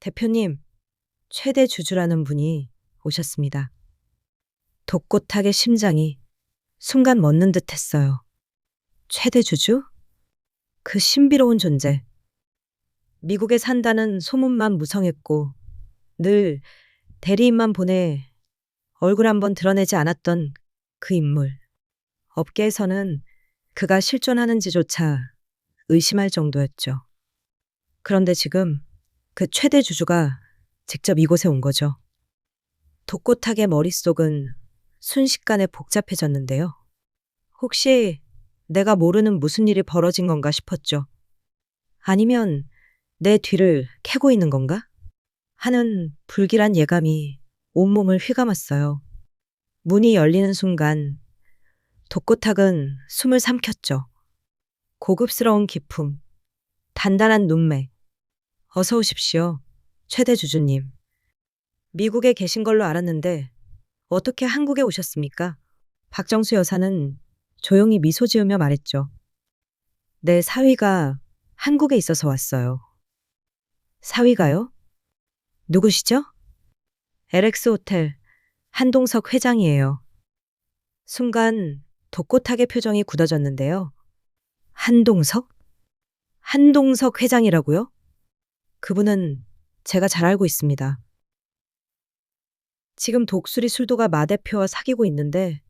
대표님, 최대 주주라는 분이 오셨습니다. 독고탁의 심장이 순간 멎는 듯 했어요. 최대 주주? 그 신비로운 존재. 미국에 산다는 소문만 무성했고 늘 대리인만 보내 얼굴 한번 드러내지 않았던 그 인물. 업계에서는 그가 실존하는지조차 의심할 정도였죠. 그런데 지금 그 최대 주주가 직접 이곳에 온 거죠. 독고탁의 머릿속은 순식간에 복잡해졌는데요. 혹시 내가 모르는 무슨 일이 벌어진 건가 싶었죠. 아니면 내 뒤를 캐고 있는 건가? 하는 불길한 예감이 온몸을 휘감았어요. 문이 열리는 순간 독고탁은 숨을 삼켰죠. 고급스러운 기품, 단단한 눈매. 어서 오십시오, 최대 주주님. 미국에 계신 걸로 알았는데 어떻게 한국에 오셨습니까? 박정수 여사는 조용히 미소 지으며 말했죠. 내 사위가 한국에 있어서 왔어요. 사위가요? 누구시죠? LX 호텔 한동석 회장이에요. 순간 독고탁의 표정이 굳어졌는데요. 한동석? 한동석 회장이라고요? 그분은 제가 잘 알고 있습니다. 지금 독수리 술도가 마 대표와 사귀고 있는데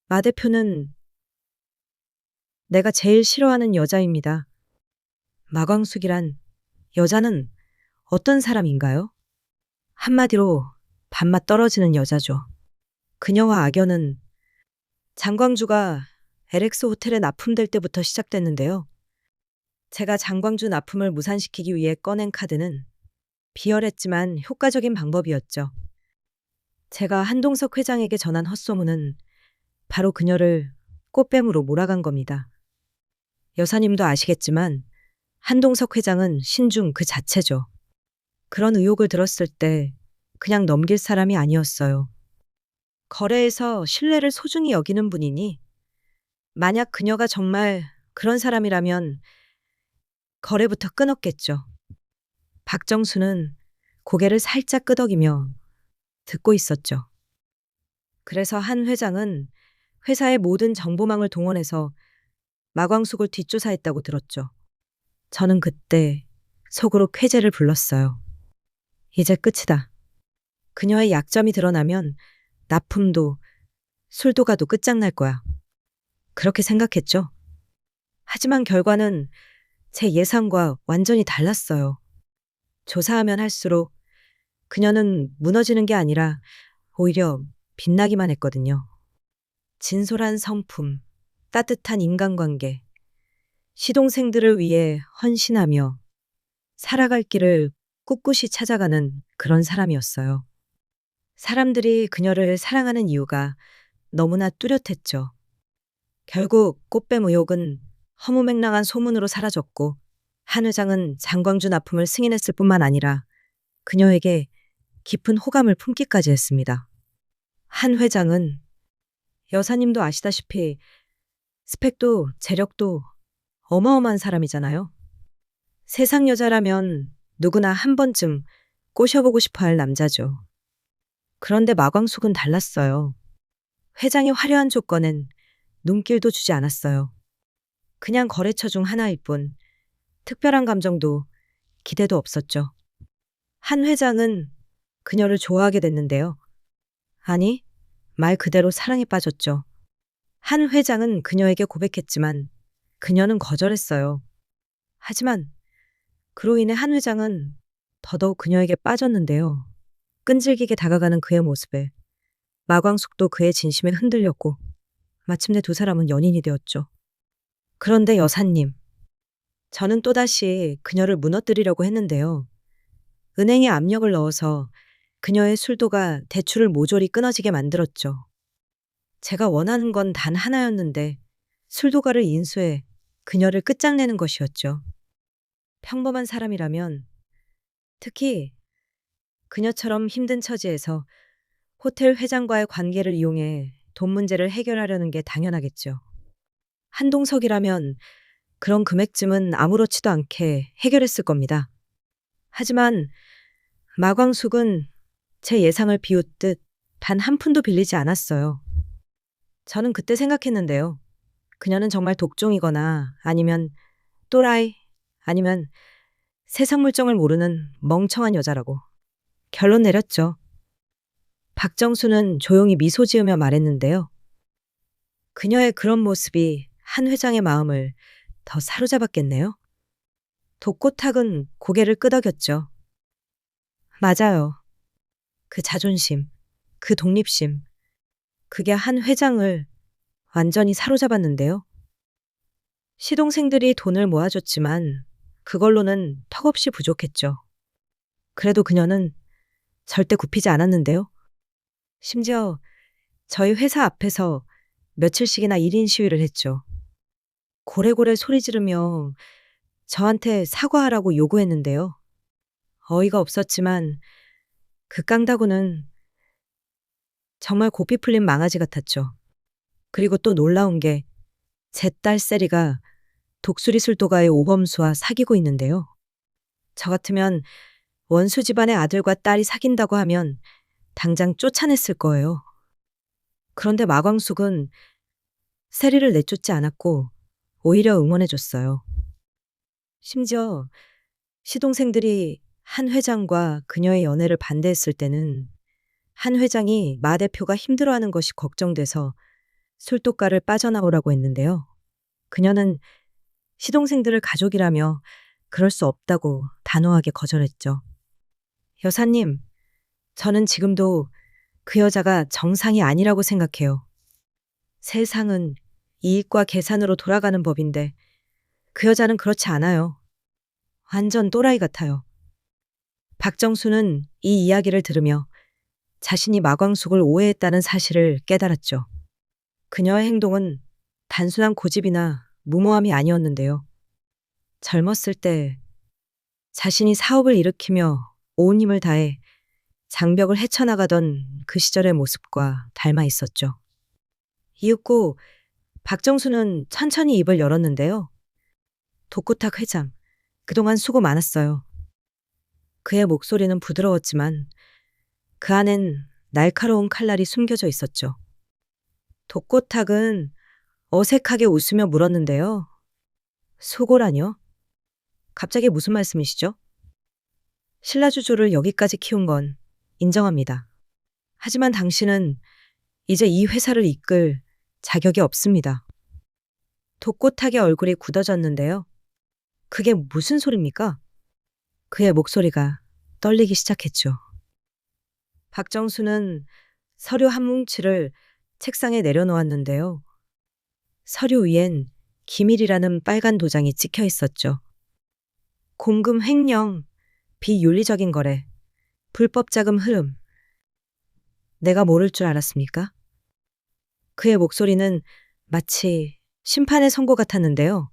마 대표는 내가 제일 싫어하는 여자입니다. 마광숙이란 여자는 어떤 사람인가요? 한마디로 밥맛 떨어지는 여자죠. 그녀와 악연은 장광주가 LX 호텔에 납품될 때부터 시작됐는데요. 제가 장광주 납품을 무산시키기 위해 꺼낸 카드는 비열했지만 효과적인 방법이었죠. 제가 한동석 회장에게 전한 헛소문은 바로 그녀를 꽃뱀으로 몰아간 겁니다. 여사님도 아시겠지만 한동석 회장은 신중 그 자체죠. 그런 의혹을 들었을 때 그냥 넘길 사람이 아니었어요. 거래에서 신뢰를 소중히 여기는 분이니 만약 그녀가 정말 그런 사람이라면 거래부터 끊었겠죠. 박정수는 고개를 살짝 끄덕이며 듣고 있었죠. 그래서 한 회장은 회사의 모든 정보망을 동원해서 마광숙을 뒷조사했다고 들었죠. 저는 그때 속으로 쾌재를 불렀어요. 이제 끝이다. 그녀의 약점이 드러나면 납품도 술도 가도 끝장날 거야. 그렇게 생각했죠. 하지만 결과는 제 예상과 완전히 달랐어요. 조사하면 할수록 그녀는 무너지는 게 아니라 오히려 빛나기만 했거든요. 진솔한 성품, 따뜻한 인간관계, 시동생들을 위해 헌신하며 살아갈 길을 꿋꿋이 찾아가는 그런 사람이었어요. 사람들이 그녀를 사랑하는 이유가 너무나 뚜렷했죠. 결국 꽃뱀 의혹은 허무맹랑한 소문으로 사라졌고 한 회장은 장광주 납품을 승인했을 뿐만 아니라 그녀에게 깊은 호감을 품기까지 했습니다. 한 회장은 여사님도 아시다시피 스펙도 재력도 어마어마한 사람이잖아요. 세상 여자라면 누구나 한 번쯤 꼬셔보고 싶어 할 남자죠. 그런데 마광숙은 달랐어요. 회장의 화려한 조건엔 눈길도 주지 않았어요. 그냥 거래처 중 하나일 뿐 특별한 감정도 기대도 없었죠. 한 회장은 그녀를 좋아하게 됐는데요. 아니, 말 그대로 사랑에 빠졌죠. 한 회장은 그녀에게 고백했지만 그녀는 거절했어요. 하지만 그로 인해 한 회장은 더더욱 그녀에게 빠졌는데요. 끈질기게 다가가는 그의 모습에 마광숙도 그의 진심에 흔들렸고 마침내 두 사람은 연인이 되었죠. 그런데 여사님, 저는 또다시 그녀를 무너뜨리려고 했는데요. 은행에 압력을 넣어서 그녀의 술도가 대출을 모조리 끊어지게 만들었죠. 제가 원하는 건 단 하나였는데 술도가를 인수해 그녀를 끝장내는 것이었죠. 평범한 사람이라면, 특히 그녀처럼 힘든 처지에서 호텔 회장과의 관계를 이용해 돈 문제를 해결하려는 게 당연하겠죠. 한동석이라면 그런 금액쯤은 아무렇지도 않게 해결했을 겁니다. 하지만 마광숙은 제 예상을 비웃듯 단 한 푼도 빌리지 않았어요. 저는 그때 생각했는데요. 그녀는 정말 독종이거나 아니면 또라이 아니면 세상 물정을 모르는 멍청한 여자라고 결론 내렸죠. 박정수는 조용히 미소 지으며 말했는데요. 그녀의 그런 모습이 한 회장의 마음을 더 사로잡았겠네요. 독고탁은 고개를 끄덕였죠. 맞아요. 그 자존심, 그 독립심, 그게 한 회장을 완전히 사로잡았는데요. 시동생들이 돈을 모아줬지만 그걸로는 턱없이 부족했죠. 그래도 그녀는 절대 굽히지 않았는데요. 심지어 저희 회사 앞에서 며칠씩이나 1인 시위를 했죠. 고래고래 소리 지르며 저한테 사과하라고 요구했는데요. 어이가 없었지만 그 깡다구는 정말 고삐 풀린 망아지 같았죠. 그리고 또 놀라운 게 제 딸 세리가 독수리 술도가의 오범수와 사귀고 있는데요. 저 같으면 원수 집안의 아들과 딸이 사귄다고 하면 당장 쫓아냈을 거예요. 그런데 마광숙은 세리를 내쫓지 않았고 오히려 응원해줬어요. 심지어 시동생들이 한 회장과 그녀의 연애를 반대했을 때는 한 회장이 마 대표가 힘들어하는 것이 걱정돼서 술독가를 빠져나오라고 했는데요. 그녀는 시동생들을 가족이라며 그럴 수 없다고 단호하게 거절했죠. 여사님, 저는 지금도 그 여자가 정상이 아니라고 생각해요. 세상은 이익과 계산으로 돌아가는 법인데 그 여자는 그렇지 않아요. 완전 또라이 같아요. 박정수는 이 이야기를 들으며 자신이 마광숙을 오해했다는 사실을 깨달았죠. 그녀의 행동은 단순한 고집이나 무모함이 아니었는데요. 젊었을 때 자신이 사업을 일으키며 온 힘을 다해 장벽을 헤쳐나가던 그 시절의 모습과 닮아 있었죠. 이윽고 박정수는 천천히 입을 열었는데요. 독고탁 회장, 그동안 수고 많았어요. 그의 목소리는 부드러웠지만 그 안엔 날카로운 칼날이 숨겨져 있었죠. 독고탁은 어색하게 웃으며 물었는데요. 수고라뇨? 갑자기 무슨 말씀이시죠? 신라주조를 여기까지 키운 건 인정합니다. 하지만 당신은 이제 이 회사를 이끌 자격이 없습니다. 독고탁의 얼굴이 굳어졌는데요. 그게 무슨 소리입니까? 그의 목소리가 떨리기 시작했죠. 박정수는 서류 한 뭉치를 책상에 내려놓았는데요. 서류 위엔 기밀이라는 빨간 도장이 찍혀 있었죠. 공금 횡령, 비윤리적인 거래, 불법 자금 흐름. 내가 모를 줄 알았습니까? 그의 목소리는 마치 심판의 선고 같았는데요.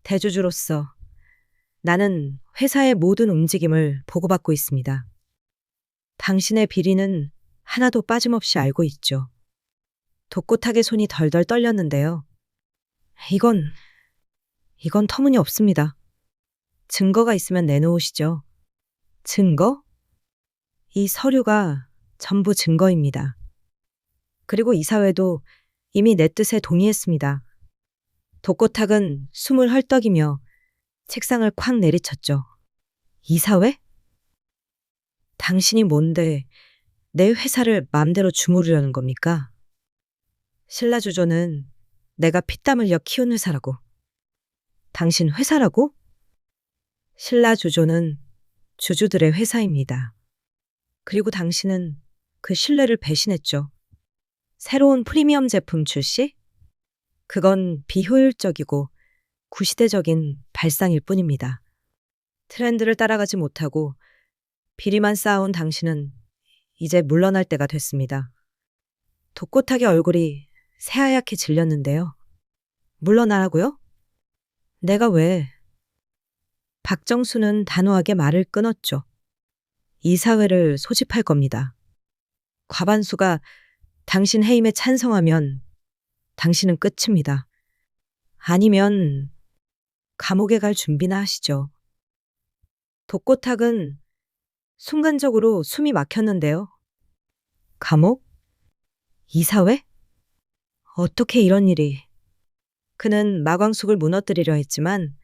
대주주로서 나는 회사의 모든 움직임을 보고받고 있습니다. 당신의 비리는 하나도 빠짐없이 알고 있죠. 독고탁의 손이 덜덜 떨렸는데요. 이건 터무니없습니다. 증거가 있으면 내놓으시죠. 증거? 이 서류가 전부 증거입니다. 그리고 이사회도 이미 내 뜻에 동의했습니다. 독고탁은 숨을 헐떡이며 책상을 쾅 내리쳤죠. 이사회? 당신이 뭔데 내 회사를 마음대로 주무르려는 겁니까? 신라주조는 내가 피땀 흘려 키운 회사라고. 당신 회사라고? 신라주조는 주주들의 회사입니다. 그리고 당신은 그 신뢰를 배신했죠. 새로운 프리미엄 제품 출시? 그건 비효율적이고 구시대적인 발상일 뿐입니다. 트렌드를 따라가지 못하고 비리만 쌓아온 당신은 이제 물러날 때가 됐습니다. 독고탁의 얼굴이 새하얗게 질렸는데요. 물러나라고요? 내가 왜? 박정수는 단호하게 말을 끊었죠. 이사회를 소집할 겁니다. 과반수가 당신 해임에 찬성하면 당신은 끝입니다. 아니면 감옥에 갈 준비나 하시죠. 독고탁은 순간적으로 숨이 막혔는데요. 감옥? 이사회? 어떻게 이런 일이? 그는 마광숙을 무너뜨리려 했지만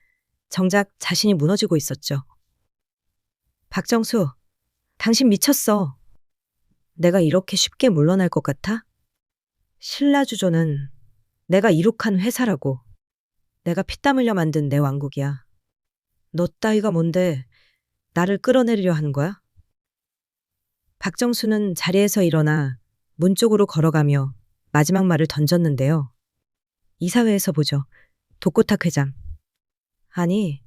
정작 자신이 무너지고 있었죠. 박정수, 당신 미쳤어. 내가 이렇게 쉽게 물러날 것 같아? 신라주조는 내가 이룩한 회사라고. 내가 피땀 흘려 만든 내 왕국이야. 너 따위가 뭔데 나를 끌어내리려 하는 거야? 박정수는 자리에서 일어나 문 쪽으로 걸어가며 마지막 말을 던졌는데요. 이사회에서 보죠. 독고탁 회장. 아니,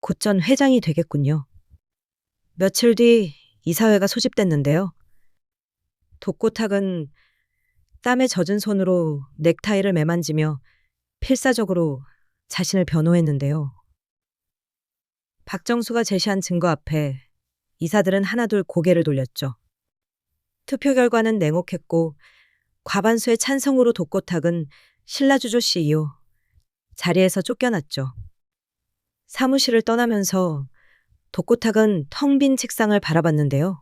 곧전 회장이 되겠군요. 며칠 뒤 이사회가 소집됐는데요. 독고탁은 땀에 젖은 손으로 넥타이를 매만지며 필사적으로 자신을 변호했는데요. 박정수가 제시한 증거 앞에 이사들은 하나둘 고개를 돌렸죠. 투표 결과는 냉혹했고 과반수의 찬성으로 독고탁은 신라주조 CEO 자리에서 쫓겨났죠. 사무실을 떠나면서 독고탁은 텅 빈 책상을 바라봤는데요.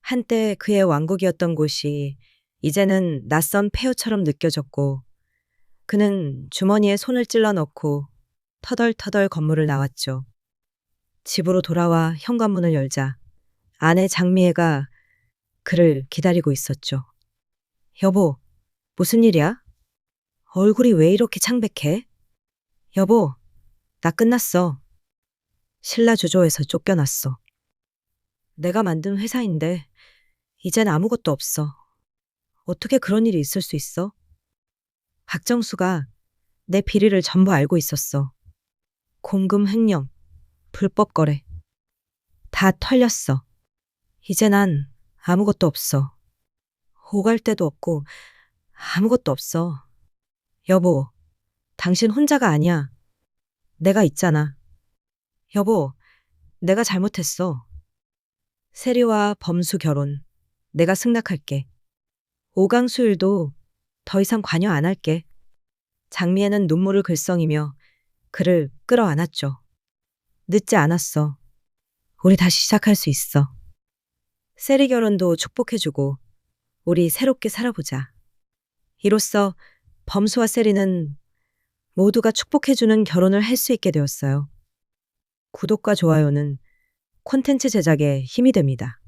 한때 그의 왕국이었던 곳이 이제는 낯선 폐허처럼 느껴졌고 그는 주머니에 손을 찔러 넣고 터덜터덜 건물을 나왔죠. 집으로 돌아와 현관문을 열자 아내 장미애가 그를 기다리고 있었죠. 여보, 무슨 일이야? 얼굴이 왜 이렇게 창백해? 여보, 나 끝났어. 신라주조에서 쫓겨났어. 내가 만든 회사인데 이젠 아무것도 없어. 어떻게 그런 일이 있을 수 있어? 박정수가 내 비리를 전부 알고 있었어. 공금 횡령, 불법 거래. 다 털렸어. 이제 난 아무것도 없어. 오갈 데도 없고 아무것도 없어. 여보, 당신 혼자가 아니야. 내가 있잖아. 여보, 내가 잘못했어. 세리와 범수 결혼, 내가 승낙할게. 오강수일도 더 이상 관여 안 할게. 장미애는 눈물을 글썽이며 그를 끌어안았죠. 늦지 않았어. 우리 다시 시작할 수 있어. 세리 결혼도 축복해주고 우리 새롭게 살아보자. 이로써 범수와 세리는 모두가 축복해주는 결혼을 할 수 있게 되었어요. 구독과 좋아요는 콘텐츠 제작에 힘이 됩니다.